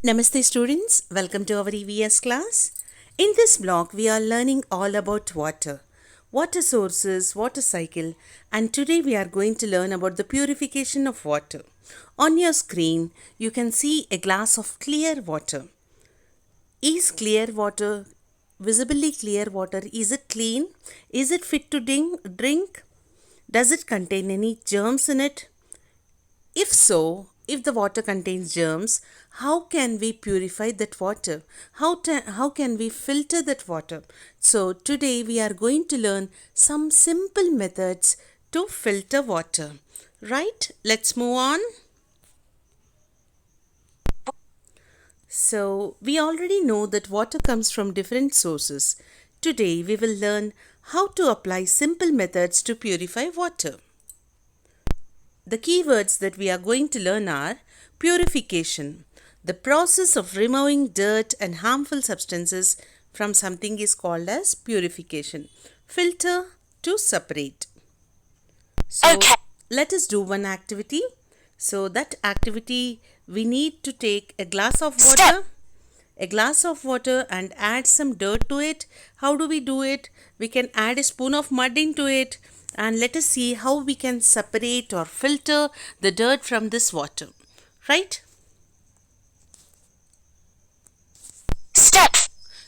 Namaste students, welcome to our EVS class. In this block, we are learning all about water, water sources, water cycle, and today we are going to learn about the purification of water. On your screen, you can see a glass of clear water. Is clear water, visibly clear water, is it clean? Is it fit to drink? Does it contain any germs in it? If so, if the water contains germs, how can we purify that water? How can we filter that water? So, today we are going to learn some simple methods to filter water. Right? Let's move on. So, we already know that water comes from different sources. Today, we will learn how to apply simple methods to purify water. The keywords that we are going to learn are purification. The process of removing dirt and harmful substances from something is called as purification. Filter to separate. So let us do one activity. So that activity, we need to take a glass of water and add some dirt to it. How do we do it? We can add a spoon of mud into it, and let us see how we can separate or filter the dirt from this water. Right?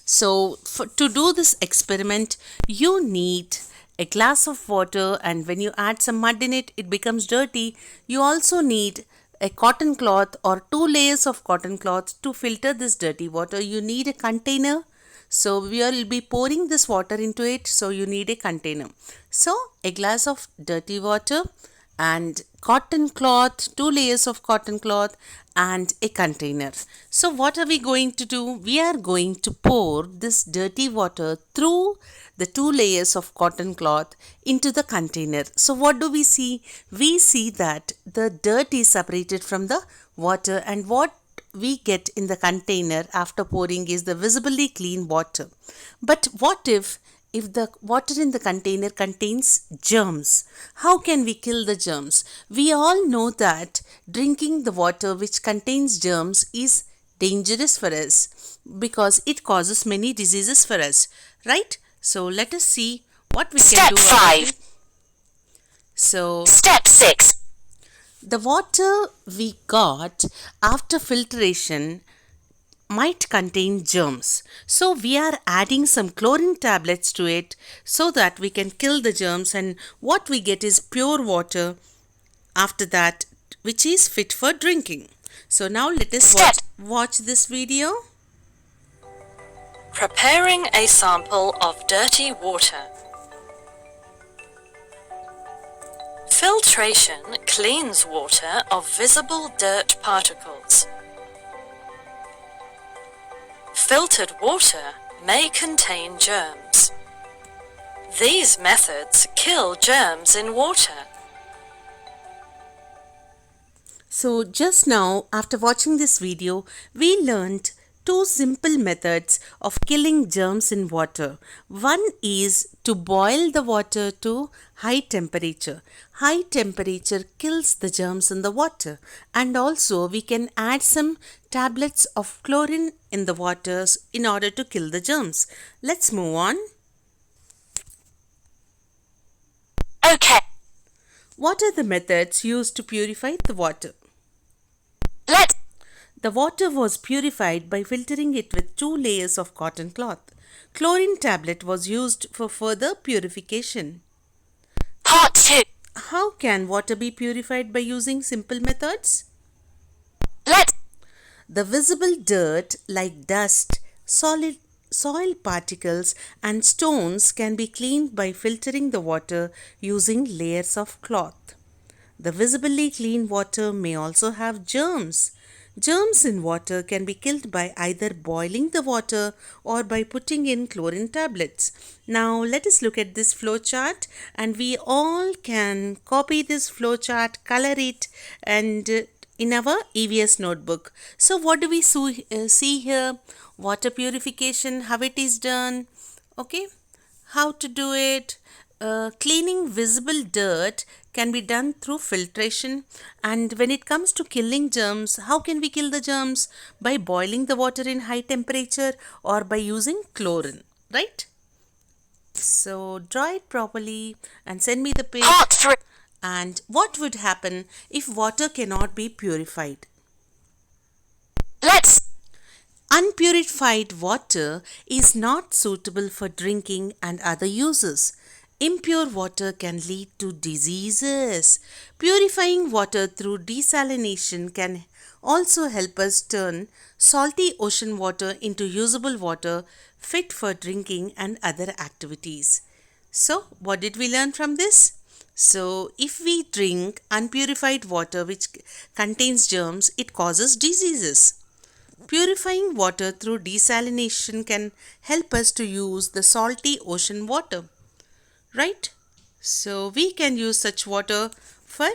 So to do this experiment, you need a glass of water, and when you add some mud in it, it becomes dirty. You also need a cotton cloth or 2 layers of cotton cloth to filter this dirty water. You need a container. So we will be pouring this water into it. So you need a container. So a glass of dirty water and cotton cloth, 2 layers of cotton cloth and a container. So what are we going to do? We are going to pour this dirty water through the 2 layers of cotton cloth into the container. So what do we see? We see that the dirt is separated from the water, and what we get in the container after pouring is the visibly clean water. But what if the water in the container contains germs? How can we kill the germs? We all know that drinking the water which contains germs is dangerous for us because it causes many diseases for us, right? So let us see what we can do about it. So Step 6. the water we got after filtration might contain germs. So we are adding some chlorine tablets to it so that we can kill the germs, and what we get is pure water after that, which is fit for drinking. So now let us watch this video. Preparing a sample of dirty water. Filtration cleans water of visible dirt particles. Filtered water may contain germs. These methods kill germs in water. So just now, after watching this video, we learned 2 simple methods of killing germs in water. One is to boil the water to high temperature. High temperature kills the germs in the water, and also we can add some tablets of chlorine in the waters in order to kill the germs. Let's move on. Okay. What are the methods used to purify the water? The water was purified by filtering it with 2 layers of cotton cloth. Chlorine tablet was used for further purification. Part 2. How can water be purified by using simple methods? The visible dirt like dust, soil particles and stones can be cleaned by filtering the water using layers of cloth. The visibly clean water may also have germs. Germs in water can be killed by either boiling the water or by putting in chlorine tablets. Now let us look at this flow chart, and we all can copy this flow chart, color it, and in our EVS notebook. So what do we see here? Water purification, how it is done. Okay, how to do it. cleaning visible dirt can be done through filtration. And when it comes to killing germs, how can we kill the germs? By boiling the water in high temperature or by using chlorine, right? So draw it properly and send me the page. Part 3. And what would happen if water cannot be purified? Let's Unpurified water is not suitable for drinking and other uses. Impure water can lead to diseases. Purifying water through desalination can also help us turn salty ocean water into usable water fit for drinking and other activities. So, what did we learn from this? So, if we drink unpurified water which contains germs, it causes diseases. Purifying water through desalination can help us to use the salty ocean water, right? So we can use such water for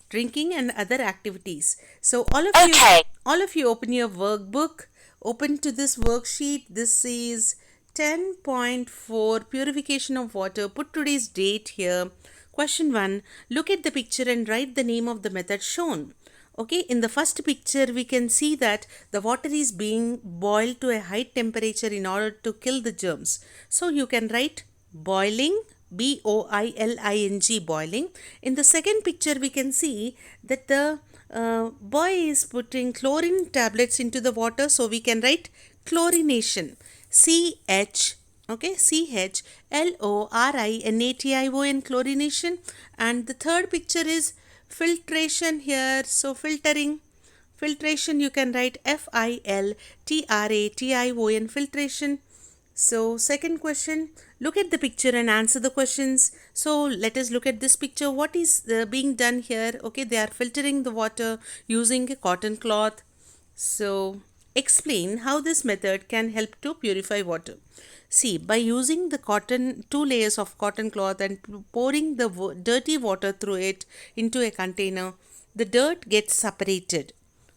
drinking and other activities. So Okay. all of you open your workbook, open to this worksheet. This is 10.4 purification of water. Put today's date here. Question 1, look at the picture and write the name of the method shown. Okay, in the first picture we can see that the water is being boiled to a high temperature in order to kill the germs. So you can write boiling, boiling, boiling. In the second picture we can see that the boy is putting chlorine tablets into the water, so we can write chlorination, CH, okay, CHLORINATION, chlorination. And the third picture is filtration here, so filtering, you can write FILTRATION, filtration. So second question, look at the picture and answer the questions. So let us look at this picture. What is being done here? Okay, they are filtering the water using a cotton cloth. So explain how this method can help to purify water. See, by using the cotton, 2 layers of cotton cloth and pouring the dirty water through it into a container, the dirt gets separated.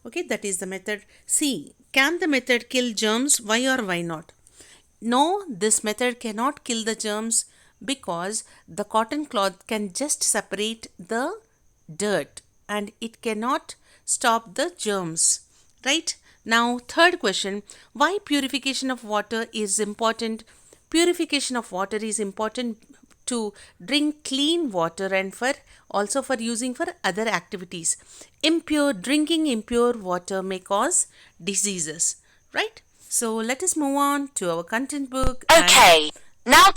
Okay, that is the method. See, can the method kill germs? Why or why not? No, this method cannot kill the germs because the cotton cloth can just separate the dirt and it cannot stop the germs, right? Now, third question, why purification of water is important? Purification of water is important to drink clean water and for also for using for other activities. Drinking impure water may cause diseases, right? So let us move on to our content book Okay. Now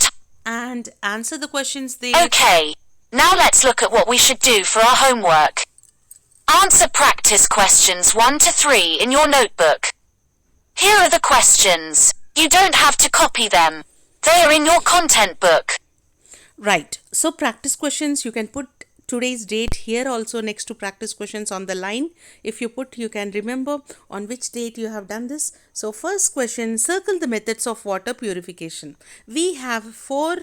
and answer the questions there. Okay. Now let's look at what we should do for our homework. Answer practice questions 1 to 3 in your notebook. Here are the questions. You don't have to copy them. They are in your content book. Right. So practice questions, you can put today's date here also next to practice questions on the line. If you put, you can remember on which date you have done this. So first question, circle the methods of water purification. We have 4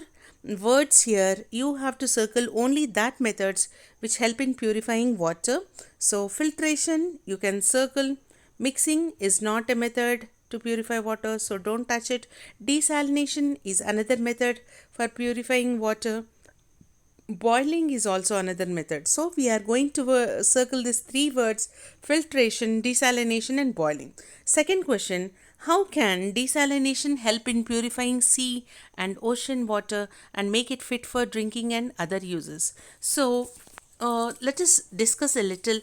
words here. You have to circle only that methods which help in purifying water. So filtration, you can circle. Mixing is not a method to purify water, so don't touch it. Desalination is another method for purifying water. Boiling is also another method. So we are going to circle these 3 words: filtration, desalination and boiling. Second question, how can desalination help in purifying sea and ocean water and make it fit for drinking and other uses? So let us discuss a little.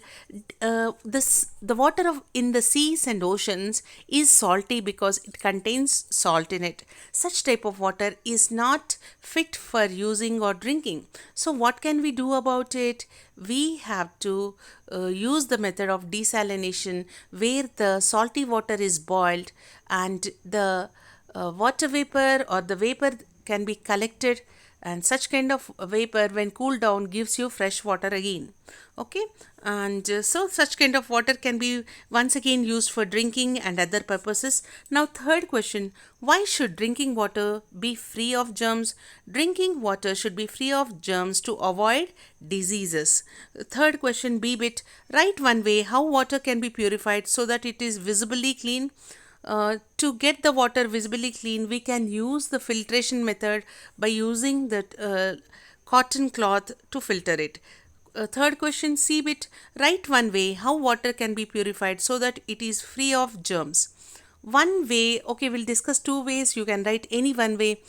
The water in the seas and oceans is salty because it contains salt in it. Such type of water is not fit for using or drinking. So what can we do about it? We have to use the method of desalination, where the salty water is boiled and the water vapor or the vapor can be collected, and such kind of vapor when cooled down gives you fresh water again. Okay, and so such kind of water can be once again used for drinking and other purposes. Now third question, why should drinking water be free of germs? Drinking water should be free of germs to avoid diseases. Third question, B bit, write one way how water can be purified so that it is visibly clean. To get the water visibly clean, we can use the filtration method by using the cotton cloth to filter it. Third question, see bit, write one way how water can be purified so that it is free of germs. One way, okay, we'll discuss two ways. You can write any one way.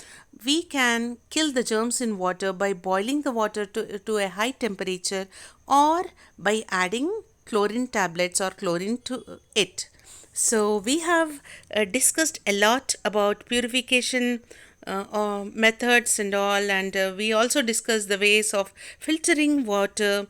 We can kill the germs in water by boiling the water to a high temperature or by adding chlorine tablets or chlorine to it. So, we have discussed a lot about purification methods and all, and we also discussed the ways of filtering water,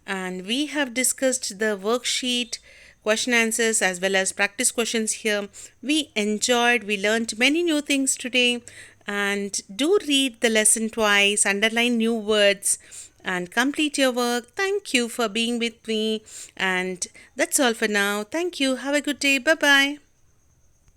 and we have discussed the worksheet question answers as well as practice questions here. We enjoyed, we learned many new things today, and do read the lesson twice, underline new words, and complete your work. Thank you for being with me, and that's all for now. Thank you. Have a good day. Bye bye.